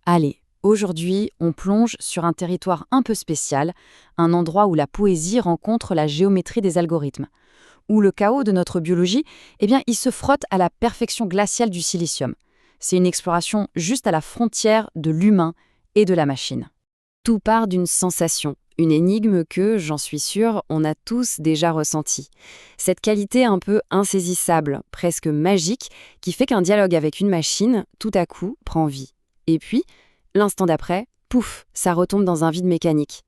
Allez, aujourd'hui, on plonge sur un territoire un peu spécial, un endroit où la poésie rencontre la géométrie des algorithmes, où le chaos de notre biologie, il se frotte à la perfection glaciale du silicium. C'est une exploration juste à la frontière de l'humain et de la machine. Tout part d'une sensation, une énigme que, j'en suis sûre, on a tous déjà ressentie. Cette qualité un peu insaisissable, presque magique, qui fait qu'un dialogue avec une machine, tout à coup, prend vie. Et puis, l'instant d'après, pouf, ça retombe dans un vide mécanique.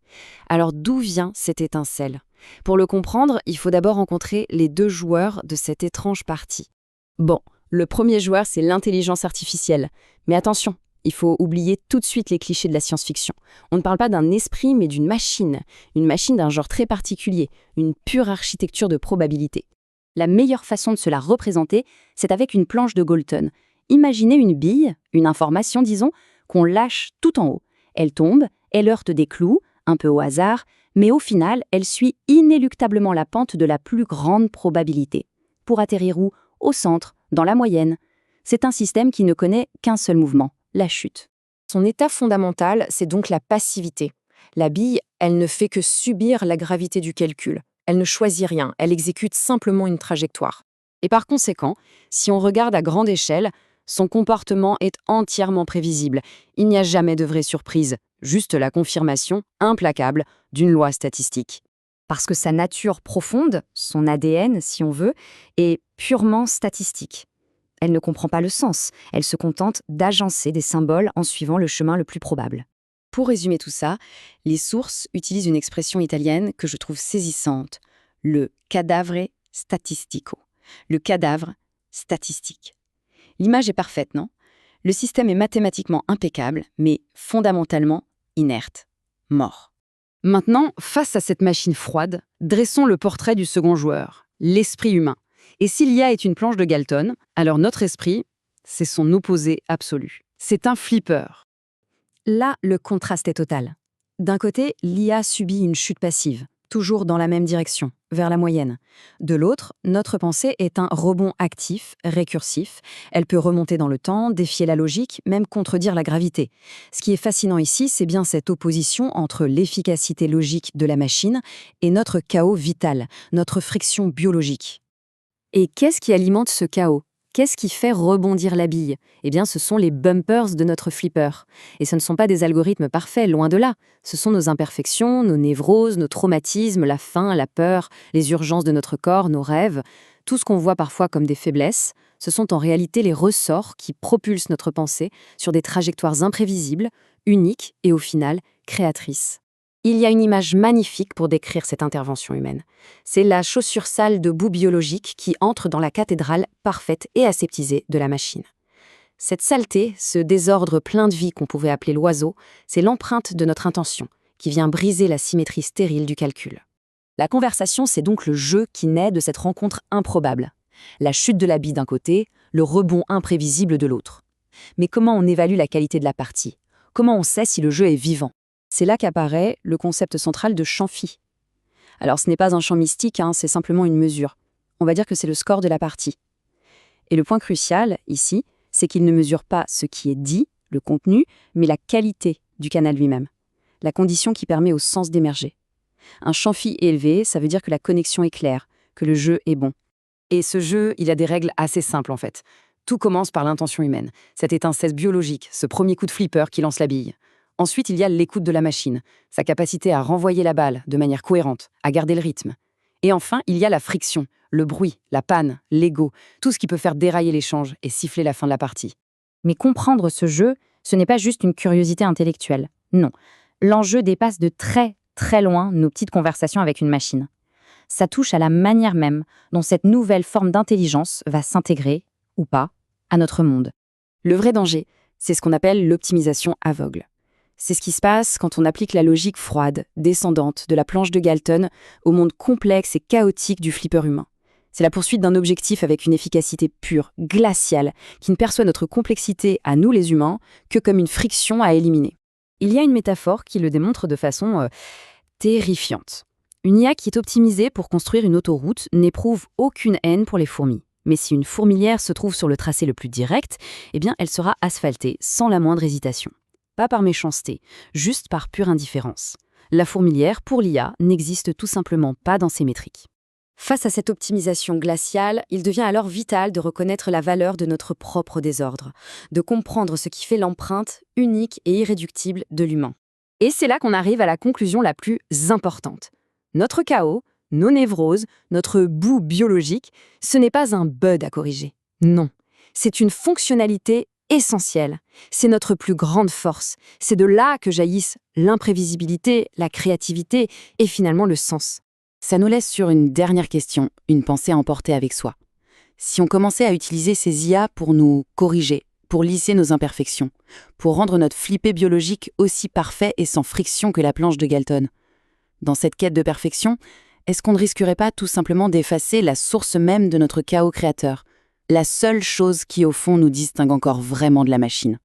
Alors d'où vient cette étincelle ? Pour le comprendre, il faut d'abord rencontrer les deux joueurs de cette étrange partie. Bon, le premier joueur, c'est l'intelligence artificielle. Mais attention, il faut oublier tout de suite les clichés de la science-fiction. On ne parle pas d'un esprit, mais d'une machine d'un genre très particulier, une pure architecture de probabilité. La meilleure façon de se la représenter, c'est avec une planche de Galton. Imaginez une bille, une information disons, qu'on lâche tout en haut. Elle tombe, elle heurte des clous, un peu au hasard, mais au final, elle suit inéluctablement la pente de la plus grande probabilité. Pour atterrir où ? Au centre, dans la moyenne. C'est un système qui ne connaît qu'un seul mouvement, la chute. Son état fondamental, c'est donc la passivité. La bille, elle ne fait que subir la gravité du calcul. Elle ne choisit rien, elle exécute simplement une trajectoire. Et par conséquent, si on regarde à grande échelle, son comportement est entièrement prévisible. Il n'y a jamais de vraie surprise, juste la confirmation implacable d'une loi statistique. Parce que sa nature profonde, son ADN si on veut, est purement statistique. Elle ne comprend pas le sens, elle se contente d'agencer des symboles en suivant le chemin le plus probable. Pour résumer tout ça, les sources utilisent une expression italienne que je trouve saisissante, le cadavere statistico, le cadavre statistique. L'image est parfaite, non ? Le système est mathématiquement impeccable, mais fondamentalement inerte, mort. Maintenant, face à cette machine froide, dressons le portrait du second joueur, l'esprit humain. Et si l'IA est une planche de Galton, alors notre esprit, c'est son opposé absolu. C'est un flipper. Là, le contraste est total. D'un côté, l'IA subit une chute passive, toujours dans la même direction, vers la moyenne. De l'autre, notre pensée est un rebond actif, récursif. Elle peut remonter dans le temps, défier la logique, même contredire la gravité. Ce qui est fascinant ici, c'est bien cette opposition entre l'efficacité logique de la machine et notre chaos vital, notre friction biologique. Et qu'est-ce qui alimente ce chaos ? Qu'est-ce qui fait rebondir la bille ? Eh bien, ce sont les bumpers de notre flipper. Et ce ne sont pas des algorithmes parfaits, loin de là. Ce sont nos imperfections, nos névroses, nos traumatismes, la faim, la peur, les urgences de notre corps, nos rêves. Tout ce qu'on voit parfois comme des faiblesses, ce sont en réalité les ressorts qui propulsent notre pensée sur des trajectoires imprévisibles, uniques et au final créatrices. Il y a une image magnifique pour décrire cette intervention humaine. C'est la chaussure sale de boue biologique qui entre dans la cathédrale parfaite et aseptisée de la machine. Cette saleté, ce désordre plein de vie qu'on pouvait appeler l'oiseau, c'est l'empreinte de notre intention, qui vient briser la symétrie stérile du calcul. La conversation, c'est donc le jeu qui naît de cette rencontre improbable. La chute de la bille d'un côté, le rebond imprévisible de l'autre. Mais comment on évalue la qualité de la partie ? Comment on sait si le jeu est vivant ? C'est là qu'apparaît le concept central de champ phi. Alors ce n'est pas un champ mystique, c'est simplement une mesure. On va dire que c'est le score de la partie. Et le point crucial, ici, c'est qu'il ne mesure pas ce qui est dit, le contenu, mais la qualité du canal lui-même. La condition qui permet au sens d'émerger. Un champ phi élevé, ça veut dire que la connexion est claire, que le jeu est bon. Et ce jeu, il a des règles assez simples en fait. Tout commence par l'intention humaine, cette étincelle biologique, ce premier coup de flipper qui lance la bille. Ensuite, il y a l'écoute de la machine, sa capacité à renvoyer la balle de manière cohérente, à garder le rythme. Et enfin, il y a la friction, le bruit, la panne, l'ego, tout ce qui peut faire dérailler l'échange et siffler la fin de la partie. Mais comprendre ce jeu, ce n'est pas juste une curiosité intellectuelle. Non, l'enjeu dépasse de très, très loin nos petites conversations avec une machine. Ça touche à la manière même dont cette nouvelle forme d'intelligence va s'intégrer, ou pas, à notre monde. Le vrai danger, c'est ce qu'on appelle l'optimisation aveugle. C'est ce qui se passe quand on applique la logique froide, descendante de la planche de Galton au monde complexe et chaotique du flipper humain. C'est la poursuite d'un objectif avec une efficacité pure, glaciale, qui ne perçoit notre complexité à nous les humains que comme une friction à éliminer. Il y a une métaphore qui le démontre de façon terrifiante. Une IA qui est optimisée pour construire une autoroute n'éprouve aucune haine pour les fourmis. Mais si une fourmilière se trouve sur le tracé le plus direct, eh bien elle sera asphaltée sans la moindre hésitation. pas par méchanceté, juste par pure indifférence. La fourmilière, pour l'IA, n'existe tout simplement pas dans ces métriques. Face à cette optimisation glaciale, il devient alors vital de reconnaître la valeur de notre propre désordre, de comprendre ce qui fait l'empreinte unique et irréductible de l'humain. Et c'est là qu'on arrive à la conclusion la plus importante. Notre chaos, nos névroses, notre boue biologique, ce n'est pas un bug à corriger. Non, c'est une fonctionnalité essentielle. C'est notre plus grande force. C'est de là que jaillissent l'imprévisibilité, la créativité et finalement le sens. Ça nous laisse sur une dernière question, une pensée à emporter avec soi. Si on commençait à utiliser ces IA pour nous corriger, pour lisser nos imperfections, pour rendre notre flippé biologique aussi parfait et sans friction que la planche de Galton, dans cette quête de perfection, est-ce qu'on ne risquerait pas tout simplement d'effacer la source même de notre chaos créateur, la seule chose qui au fond nous distingue encore vraiment de la machine ?